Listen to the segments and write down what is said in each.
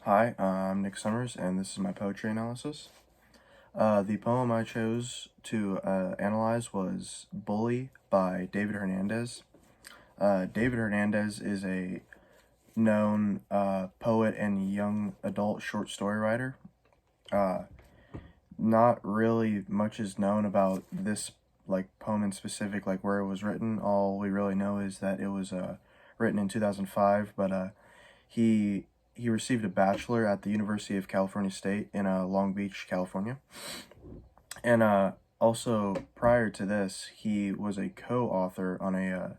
Hi, I'm Nick Summers, and this is my poetry analysis. The poem I chose to analyze was Bully by David Hernandez. David Hernandez is a known poet and young adult short story writer. Uh, Not really much is known about this poem in specific, like where it was written. All we really know is that it was written in 2005, but he he received a bachelor at the University of California State in Long Beach, California. And also prior to this, he was a co-author on a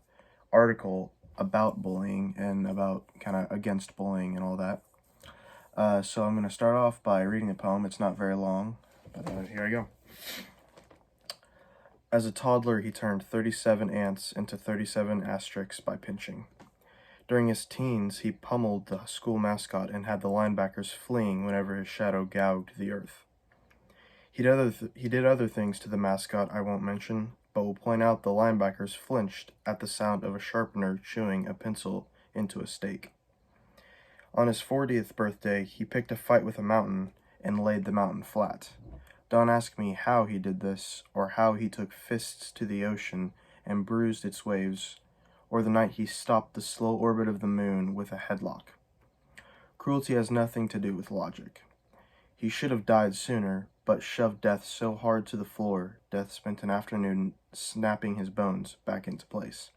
article about bullying and about kind of against bullying and all that. So I'm going to start off by reading the poem. It's not very long, but here I go. As a toddler, he turned 37 ants into 37 asterisks by pinching. During his teens, he pummeled the school mascot and had the linebackers fleeing whenever his shadow gouged the earth. He did other things to the mascot I won't mention, but will point out the linebackers flinched at the sound of a sharpener chewing a pencil into a steak. On his 40th birthday, he picked a fight with a mountain and laid the mountain flat. Don't ask me how he did this, or how he took fists to the ocean and bruised its waves, or the night he stopped the slow orbit of the moon with a headlock. Cruelty has nothing to do with logic. He should have died sooner, but shoved Death so hard to the floor, Death spent an afternoon snapping his bones back into place.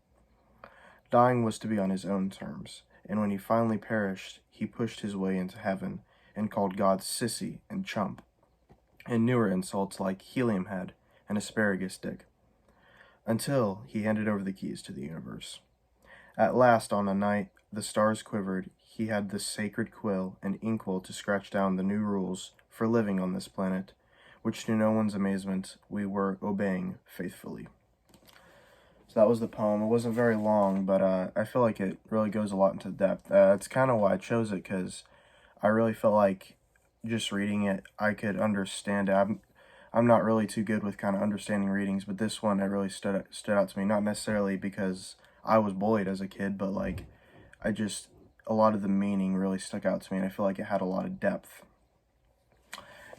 Dying was to be on his own terms, and when he finally perished, he pushed his way into heaven and called God sissy and chump, and newer insults like helium head and asparagus dick, until he handed over the keys to the universe. At last, on a night the stars quivered, he had the sacred quill and inkwell to scratch down the new rules for living on this planet, which to no one's amazement we were obeying faithfully. So that was the poem. It wasn't very long, but I feel like it really goes a lot into depth. It's kind of why I chose it, because I really felt like just reading it, I could understand it. I'm not really too good with kind of understanding readings, but this one, it really stood out to me. Not necessarily because I was bullied as a kid, but like, a lot of the meaning really stuck out to me, and I feel like it had a lot of depth.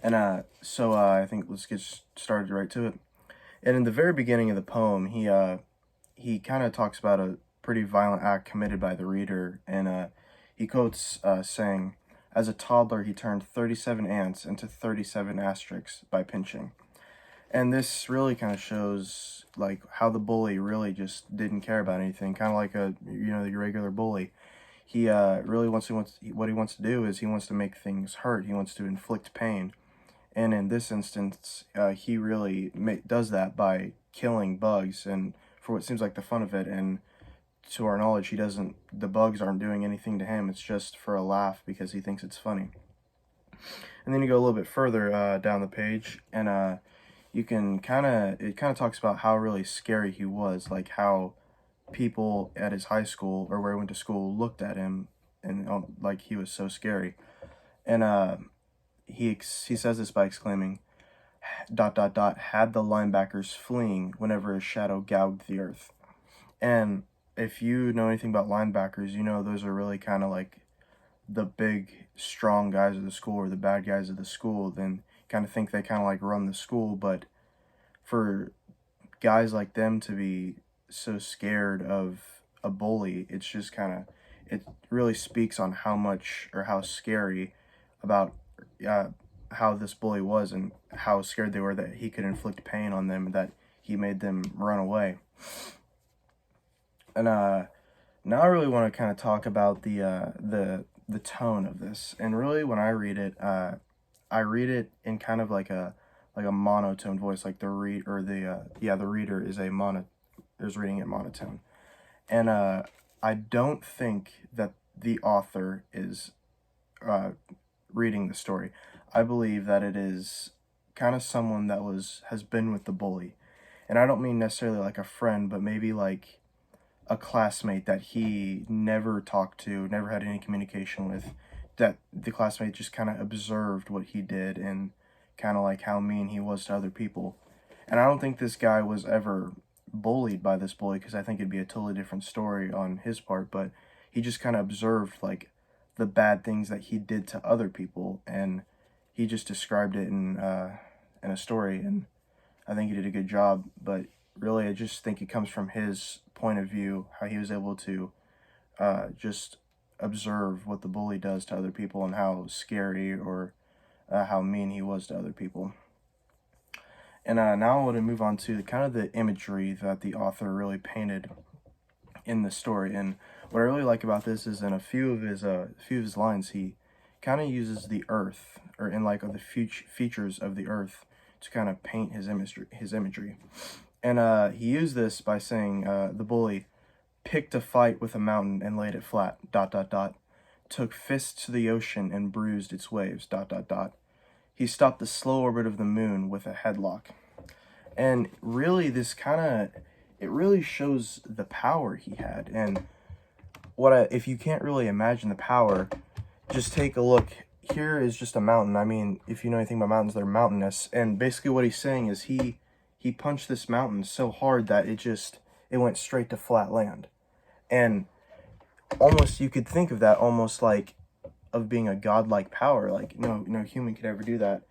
And so I think let's get started right to it. And in the very beginning of the poem, he kind of talks about a pretty violent act committed by the reader, and he quotes saying, "As a toddler, he turned 37 ants into 37 asterisks by pinching." And this really kind of shows like how the bully really just didn't care about anything, kind of like your regular bully. He really what he wants to do is he wants to make things hurt. He wants to inflict pain. And in this instance, he really does that by killing bugs, and for what seems like the fun of it. And to our knowledge, the bugs aren't doing anything to him. It's just for a laugh because he thinks it's funny. And then you go a little bit further down the page, and it kind of talks about how really scary he was, like how people at his high school or where he went to school looked at him and like he was so scary. And he says this by exclaiming, dot dot dot, had the linebackers fleeing whenever his shadow gouged the earth. And if you know anything about linebackers, you know those are really kind of like the big strong guys of the school, or the bad guys of the school. Then kind of think they kind of like run the school, but for guys like them to be so scared of a bully, it's just it really speaks on how much or how scary about how this bully was, and how scared they were that he could inflict pain on them, that he made them run away. And now I really want to kind of talk about the tone of this. And really, when I read it in kind of like a monotone voice, like the reader is reading it monotone. And I don't think that the author is reading the story. I believe that it is kind of someone that has been with the bully. And I don't mean necessarily like a friend, but maybe like a classmate that he never talked to, never had any communication with, that the classmate just kind of observed what he did and kind of like how mean he was to other people. And I don't think this guy was ever bullied by this bully, because I think it'd be a totally different story on his part, but he just kind of observed like the bad things that he did to other people, and he just described it in a story, and I think he did a good job. But really, I just think it comes from his point of view, how he was able to just observe what the bully does to other people and how scary or how mean he was to other people. And now I want to move on to kind of the imagery that the author really painted in the story. And what I really like about this is in a few of his lines, he kind of uses the earth, or in like the features of the earth, to kind of paint his imagery. And he used this by saying the bully picked a fight with a mountain and laid it flat, ... took fists to the ocean and bruised its waves, ... He stopped the slow orbit of the moon with a headlock. And really, it really shows the power he had. And if you can't really imagine the power, just take a look. Here is just a mountain. I mean, if you know anything about mountains, they're mountainous. And basically what he's saying is he punched this mountain so hard that it went straight to flat land. And almost, you could think of that almost like of being a godlike power. Like, no human could ever do that.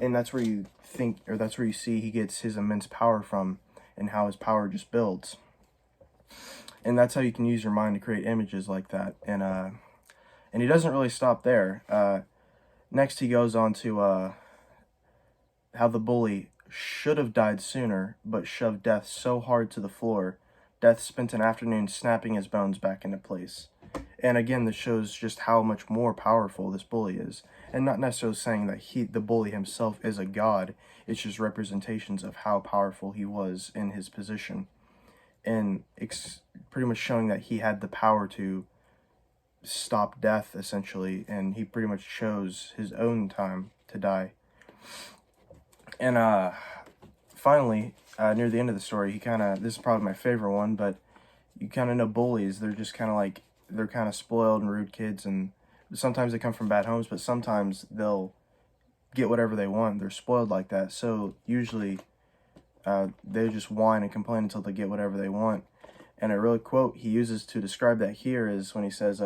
And that's where you think, or that's where you see he gets his immense power from, and how his power just builds. And that's how you can use your mind to create images like that. And he doesn't really stop there. Next, he goes on to how the bully should have died sooner, but shoved Death so hard to the floor, Death spent an afternoon snapping his bones back into place. And again, this shows just how much more powerful this bully is. And not necessarily saying that the bully himself is a god. It's just representations of how powerful he was in his position. And it's pretty much showing that he had the power to stop death, essentially. And he pretty much chose his own time to die. And finally, near the end of the story, this is probably my favorite one, but you kind of know bullies. They're just kind of like, they're kind of spoiled and rude kids, and sometimes they come from bad homes, but sometimes they'll get whatever they want. They're spoiled like that. So usually they just whine and complain until they get whatever they want. And a real quote he uses to describe that here is when he says,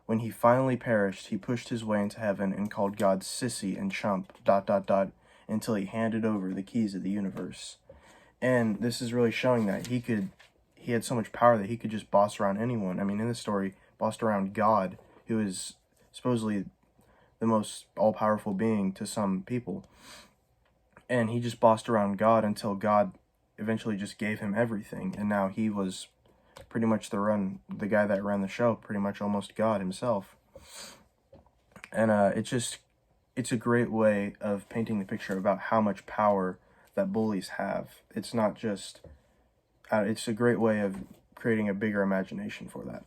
when he finally perished, he pushed his way into heaven and called God sissy and chump, ... until he handed over the keys of the universe. And this is really showing that he had so much power that he could just boss around anyone. I mean, in the story, bossed around God, who is supposedly the most all-powerful being to some people. And he just bossed around God until God eventually just gave him everything. And now he was pretty much the guy that ran the show, pretty much almost God himself. And it's a great way of painting the picture about how much power that bullies have. It's not just, it's a great way of creating a bigger imagination for that.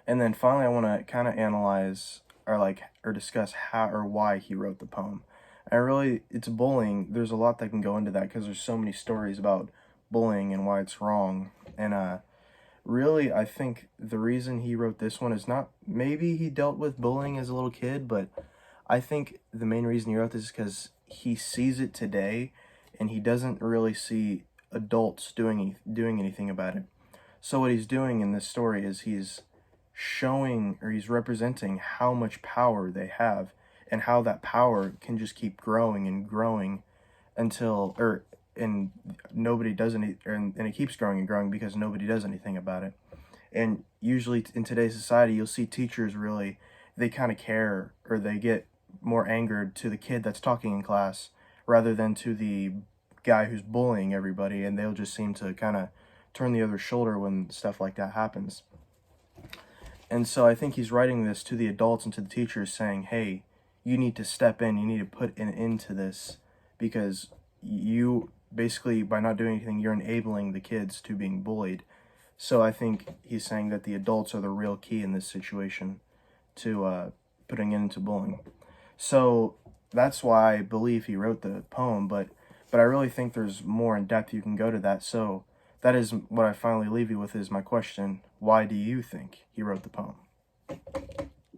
And then finally, I want to kind of analyze or discuss how or why he wrote the poem. And really, it's bullying. There's a lot that can go into that because there's so many stories about bullying and why it's wrong. And really, I think the reason he wrote this one is not, maybe he dealt with bullying as a little kid, but I think the main reason he wrote this is because he sees it today, and he doesn't really see adults doing anything about it. So what he's doing in this story is he's showing, or he's representing how much power they have, and how that power can just keep growing and growing and nobody does and it keeps growing and growing because nobody does anything about it. And usually in today's society, you'll see teachers they kind of care, or they get more angered to the kid that's talking in class rather than to the guy who's bullying everybody, and they'll just seem to kind of turn the other shoulder when stuff like that happens. And so I think he's writing this to the adults and to the teachers saying, hey, you need to step in, you need to put an end to this, because you basically, by not doing anything, you're enabling the kids to being bullied. So I think he's saying that the adults are the real key in this situation to putting an end to bullying. So that's why I believe he wrote the poem, but I really think there's more in depth you can go to that. So that is what I finally leave you with, is my question: why do you think he wrote the poem?